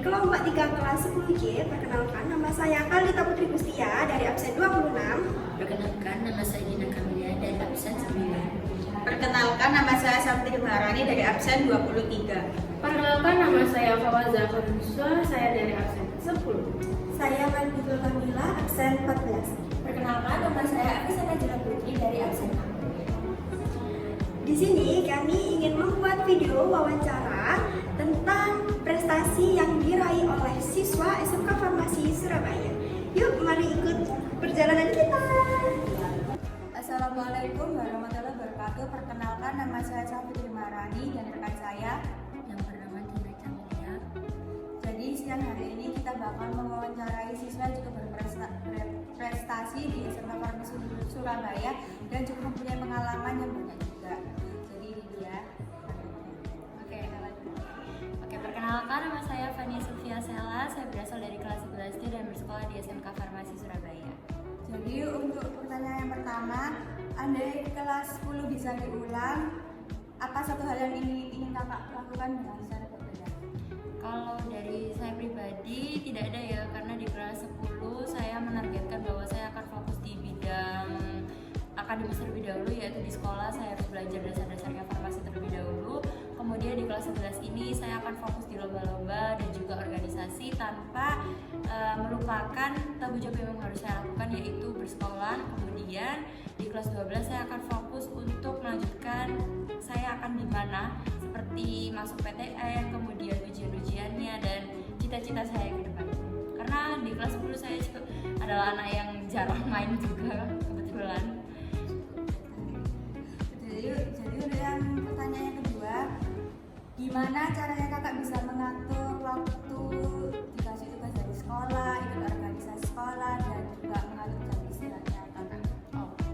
kelompok 3 kelas 10J. Perkenalkan, nama saya Kalita Putri Gustia dari absen 26. Perkenalkan, nama saya Dina Kamilia dari absen 9. Perkenalkan, nama saya Santi Maharani dari absen 23. Perkenalkan, nama saya Fawaza Khurniswa, saya dari absen 10. Saya Manibul Kamila, absen 14. Perkenalkan, nama saya Afisa Najla Putri dari absen 6. Di sini kami ingin membuat video wawancara tentang prestasi yang diraih oleh siswa SMK Farmasi Surabaya. Yuk, mari ikut perjalanan kita. Assalamualaikum warahmatullahi wabarakatuh. Perkenalkan, nama saya Santi Maharani dan rekan saya Yang bernama Dina Kamilia. Jadi siang hari ini kita bakal mewawancarai siswa yang juga berprestasi di SMK Farmasi Surabaya dan juga mempunyai pengalaman yang banyak juga. Jadi ini dia. Oke, perkenalkan, nama saya Fania Sylvia Sela. Saya berasal dari kelas 11D dan bersekolah di SMK Farmasi Surabaya. Jadi untuk pertanyaan yang pertama, andai kelas 10 bisa diulang, apa satu hal yang ingin kakak lakukan dengan secara berbeda? Kalau dari saya pribadi tidak ada ya, karena di kelas 10 saya menargetkan bahwa saya akan fokus di bidang akademis terlebih dahulu, yaitu di sekolah saya harus belajar dasar-dasarnya farmasi terlebih dahulu. Kemudian di kelas 11 ini saya akan fokus di lomba-lomba dan juga organisasi tanpa melupakan tanggung jawab yang harus saya lakukan, yaitu bersekolah. Kemudian di kelas 12 saya akan fokus untuk melanjutkan saya akan di mana, seperti masuk PTN, kemudian ujian-ujiannya dan cita-cita saya ke depan. Karena di kelas 10 saya juga adalah anak yang jarang main juga kebetulan. Jadi untuk yang pertanyaan yang kedua, gimana caranya kakak bisa mengatur waktu dikasih tugas dari sekolah, ikut organisasi sekolah, dan juga mengatur jam istirahatnya kakak? Oke.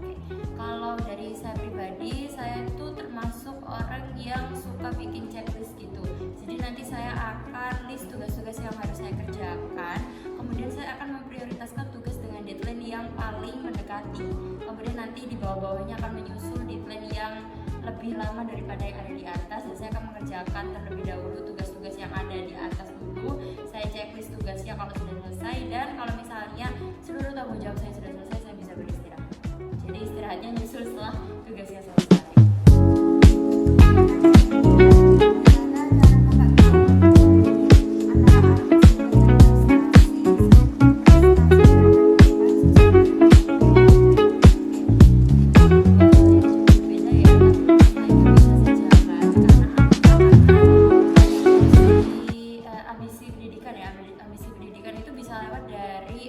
Kalau dari saya pribadi, saya itu termasuk orang yang suka bikin checklist gitu. Jadi nanti saya akan list tugas-tugas yang harus saya kerjakan. Kemudian saya akan memprioritaskan tugas dengan deadline yang paling mendekati. Kemudian nanti di bawah-bawahnya akan menyusul deadline yang lebih lama daripada yang ada di atas, dan saya akan mengerjakan terlebih dahulu tugas-tugas yang ada di atas dulu. Saya checklist tugasnya kalau sudah selesai, dan kalau misalnya seluruh tanggung jawab saya sudah selesai, saya bisa beristirahat. Jadi istirahatnya nyusul setelah tugasnya selesai.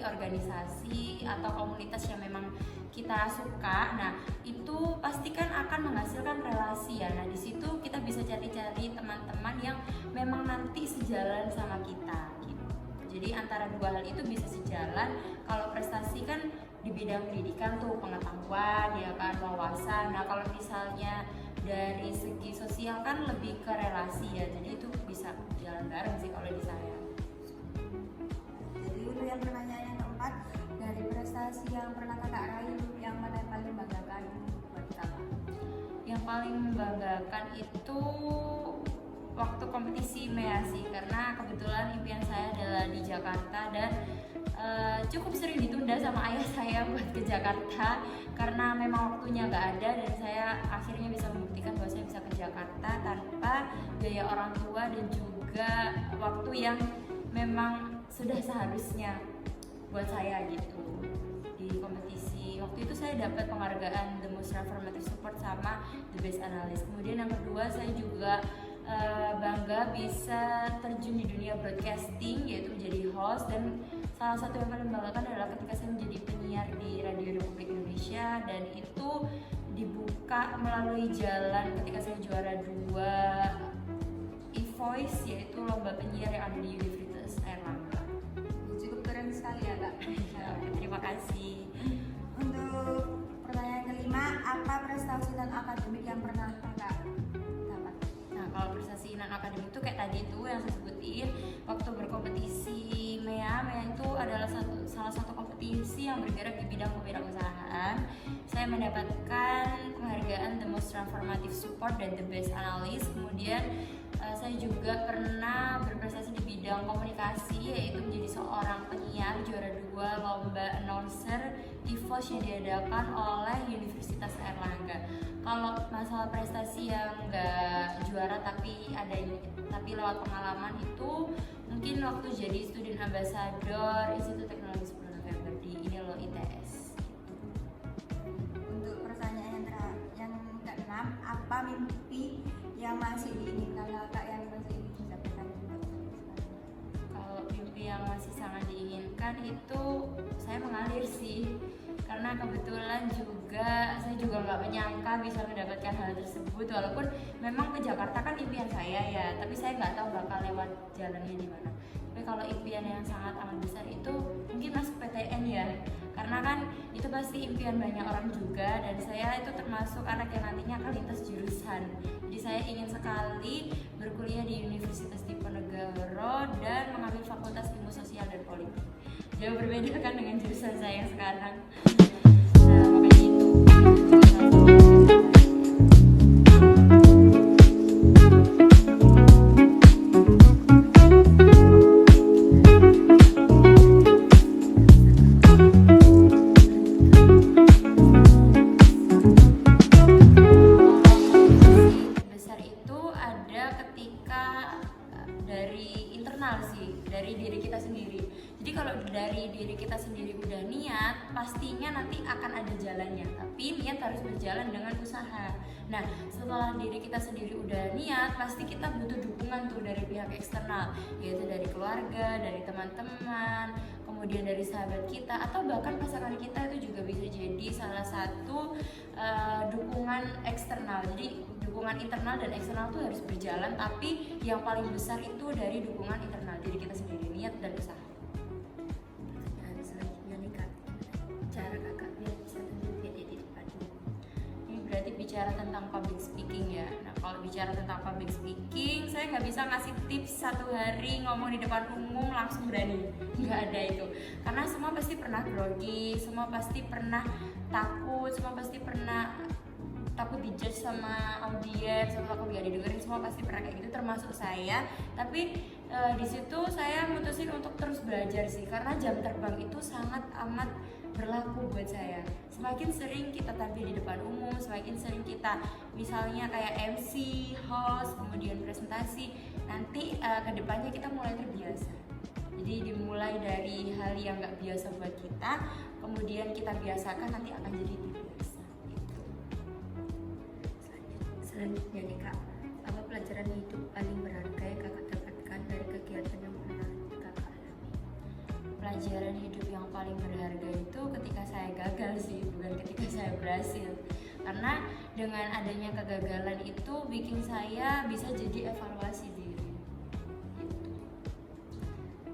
Organisasi atau komunitas yang memang kita suka, nah itu pastikan akan menghasilkan relasi ya. Nah di situ kita bisa cari-cari teman-teman yang memang nanti sejalan sama kita gitu. Jadi antara dua hal itu bisa sejalan. Kalau prestasi kan di bidang pendidikan tuh pengetahuan ya kan, wawasan. Nah kalau misalnya dari segi sosial kan lebih ke relasi ya. Jadi itu bisa jalan bareng sih kalau di saya. Jadi untuk yang pertanyaan yang keempat, dari prestasi yang pernah kakak raih, yang mana yang paling membanggakan buat kakak? Yang paling membanggakan itu waktu kompetisi MEA sih, karena kebetulan impian saya adalah di Jakarta dan cukup sering ditunda sama ayah saya buat ke Jakarta karena memang waktunya nggak ada, dan saya akhirnya bisa membuktikan bahwa saya bisa ke Jakarta tanpa biaya orang tua dan juga waktu yang memang sudah seharusnya buat saya gitu. Di kompetisi waktu itu saya dapat penghargaan The Most Transformative Support sama The Best Analyst. Kemudian yang kedua saya juga bangga bisa terjun di dunia broadcasting, yaitu menjadi host, dan salah satu yang paling membanggakan adalah ketika saya menjadi penyiar di Radio Republik Indonesia, dan itu dibuka melalui jalan ketika saya juara 2 E-Voice, yaitu lomba penyiar yang ada di Universitas Airlangga. Cukup keren sekali ya kak. Terima kasih. Untuk pertanyaan kelima, apa prestasi dan akademik yang pernah kakak dapat? Nah kalau prestasi non akademik itu kayak tadi itu yang saya sebutin, waktu berkompetisi MEA itu adalah salah satu kompetisi yang bergerak di bidang kewirausahaan. Saya mendapatkan penghargaan The Most Transformative Support dan The Best Analyst. Kemudian saya juga pernah berprestasi di bidang bidang komunikasi, yaitu menjadi seorang penyiar juara 2 lomba announcer EVOS yang diadakan oleh Universitas Airlangga. Kalau masalah prestasi yang nggak juara tapi lewat pengalaman itu mungkin waktu jadi student ambassador Institut Teknologi 10 November di ini loh ITS. Untuk pertanyaan yang keenam, apa mimpi yang masih diinginkan kakak yang masih ingin didapatkan? Kalau mimpi yang masih sangat diinginkan itu saya mengalir sih, karena kebetulan saya juga nggak menyangka bisa mendapatkan hal tersebut, walaupun memang ke Jakarta kan impian saya ya, tapi saya nggak tahu bakal lewat jalannya di mana. Tapi kalau impian yang sangat amat besar itu mungkin masuk PTN ya, karena kan itu pasti impian banyak orang juga, dan saya itu termasuk anak yang nantinya akan lintas jurusan. Jadi saya ingin sekali berkuliah di Universitas Diponegoro dan mengambil Fakultas Ilmu Sosial dan Politik. Jauh berbeda kan dengan jurusan saya yang sekarang. Nah, makanya itu. Besar itu ada ketika dari internal sih, dari diri kita sendiri. Jadi kalau dari diri kita sendiri udah niat, pastinya nanti akan ada jalannya. Tapi niat harus berjalan dengan usaha. Nah, setelah diri kita sendiri udah niat, pasti kita butuh dukungan tuh dari pihak eksternal, yaitu dari keluarga, dari teman-teman, kemudian dari sahabat kita, atau bahkan pasangan kita itu juga bisa jadi salah satu dukungan eksternal. Jadi dukungan internal dan eksternal tuh harus berjalan, tapi yang paling besar itu dari dukungan internal diri kita sendiri, niat dan usaha. Dan selanjutnya nih kak, cara kakak biar bisa tampil di depan umum. Ini berarti bicara tentang public speaking ya. Nah, kalau bicara tentang public speaking, saya nggak bisa ngasih tips 1 hari ngomong di depan umum langsung berani, nggak ada itu. Karena semua pasti pernah grogi, semua pasti pernah takut, semua pasti pernah takut dijudge sama audiens, atau takut gak didengerin, semua pasti pernah kayak gitu, termasuk saya. Tapi di situ saya mutusin untuk terus belajar sih, karena jam terbang itu sangat amat berlaku buat saya. Semakin sering kita tampil di depan umum, semakin sering kita misalnya kayak MC, host, kemudian presentasi, nanti kedepannya kita mulai terbiasa. Jadi dimulai dari hal yang gak biasa buat kita, kemudian kita biasakan, nanti akan jadi terbiasa. Selanjutnya nih kak, apa pelajaran hidup paling berharga yang kakak dapatkan dari kegiatan yang pernah kakak alami? Pelajaran hidup yang paling berharga itu ketika saya gagal sih, bukan ketika saya berhasil. Karena dengan adanya kegagalan itu bikin saya bisa jadi evaluasi diri. Gitu.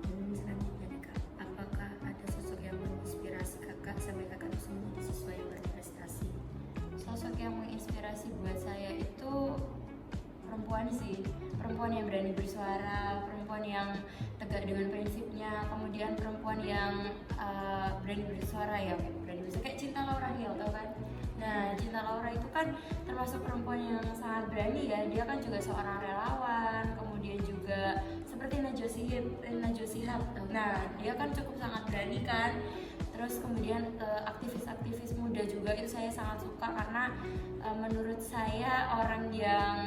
Dan selanjutnya nih kak, apakah ada sosok yang menginspirasi kakak sampai kakak bisa menjadi siswa yang berprestasi? Sosok yang menginspirasi buat saya itu perempuan sih, perempuan yang berani bersuara, perempuan yang tegak dengan prinsipnya, kemudian perempuan yang berani bersuara ya, berani bersuara kayak Cinta Laura Hill, tau kan? Nah, Cinta Laura itu kan termasuk perempuan yang sangat berani ya, dia kan juga seorang relawan, kemudian juga seperti Najwa Shihab. Nah, dia kan cukup sangat berani kan. Terus kemudian aktivis-aktivis muda juga itu saya sangat suka, karena menurut saya orang yang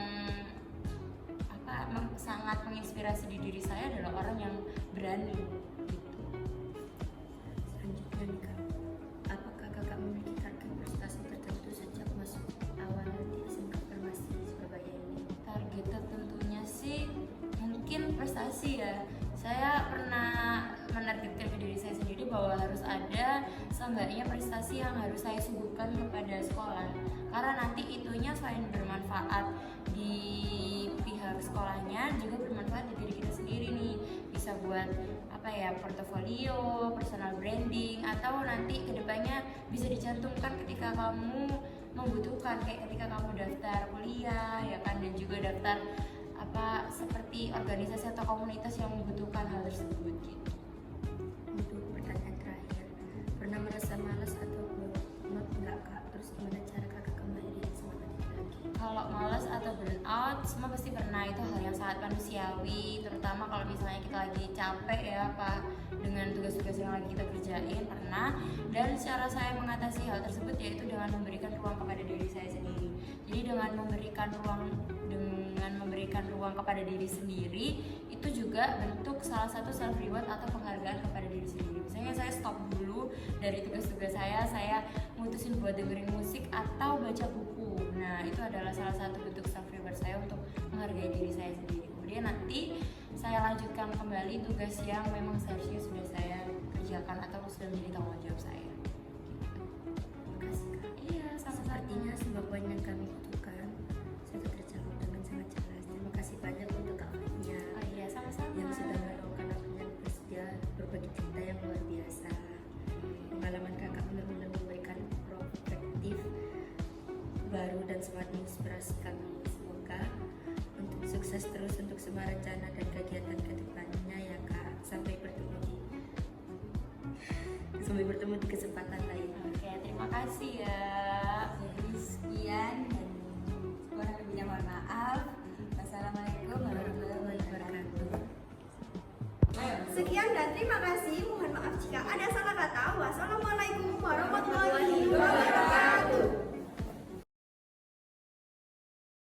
sangat menginspirasi di diri saya adalah orang yang berani gitu. Selanjutnya nih kak, apakah kakak memiliki target prestasi tertentu sejak masuk awal di SMK Farmasi Surabaya ini? Target tertentunya sih mungkin prestasi ya. Saya pernah menargetkan ke diri saya sendiri bahwa harus ada seenggaknya prestasi yang harus saya suguhkan kepada sekolah, karena nanti itunya selain bermanfaat di pihak sekolahnya juga bermanfaat di diri kita sendiri nih, bisa buat portofolio, personal branding, atau nanti kedepannya bisa dicantumkan ketika kamu membutuhkan, kayak ketika kamu daftar kuliah ya kan, dan juga daftar seperti organisasi atau komunitas yang membutuhkan hal tersebut gitu. Untuk pertanyaan terakhir, pernah merasa malas atau burnout nggak kak? Terus gimana cara kakak kembali semangat lagi? Kalau malas atau burnout, semua pasti pernah, itu hal yang sangat manusiawi. Terutama kalau misalnya kita lagi capek ya Pak, dengan tugas-tugas yang lagi kita kerjain, pernah. Dan cara saya mengatasi hal tersebut yaitu dengan memberikan ruang kepada diri saya sendiri. Jadi dengan memberikan ruang kepada diri sendiri, itu juga bentuk salah satu self reward atau penghargaan kepada diri sendiri. Misalnya saya stop dulu dari tugas-tugas saya mutusin buat dengerin musik atau baca buku. Nah, itu adalah salah satu bentuk self reward saya untuk menghargai diri saya sendiri. Kemudian nanti saya lanjutkan kembali tugas yang memang seharusnya sudah saya kerjakan atau sudah menjadi tanggung jawab saya. Terima kasih Kak. Iya, sama-sama. Sepertinya semua poin yang kami butuhkan sudah terjawab dengan sangat jelas. Terima kasih banyak untuk Kak Fania Oh iya, sama-sama. yang sudah meluangkan waktunya bersedia berbagi cerita yang luar biasa. Pengalaman kakak benar-benar memberikan perspektif baru dan sangat menginspirasi kami. Semoga untuk sukses terus untuk semua rencana dan kegiatan kedepannya ya Kak. Sampai bertemu di kesempatan lain. Oke, terima kasih ya. Jadi sekian dan kurang lebihnya mohon maaf. Wassalamualaikum warahmatullahi wabarakatuh. Sekian dan terima kasih. Mohon maaf jika ada salah kata. Wassalamualaikum warahmatullahi wabarakatuh.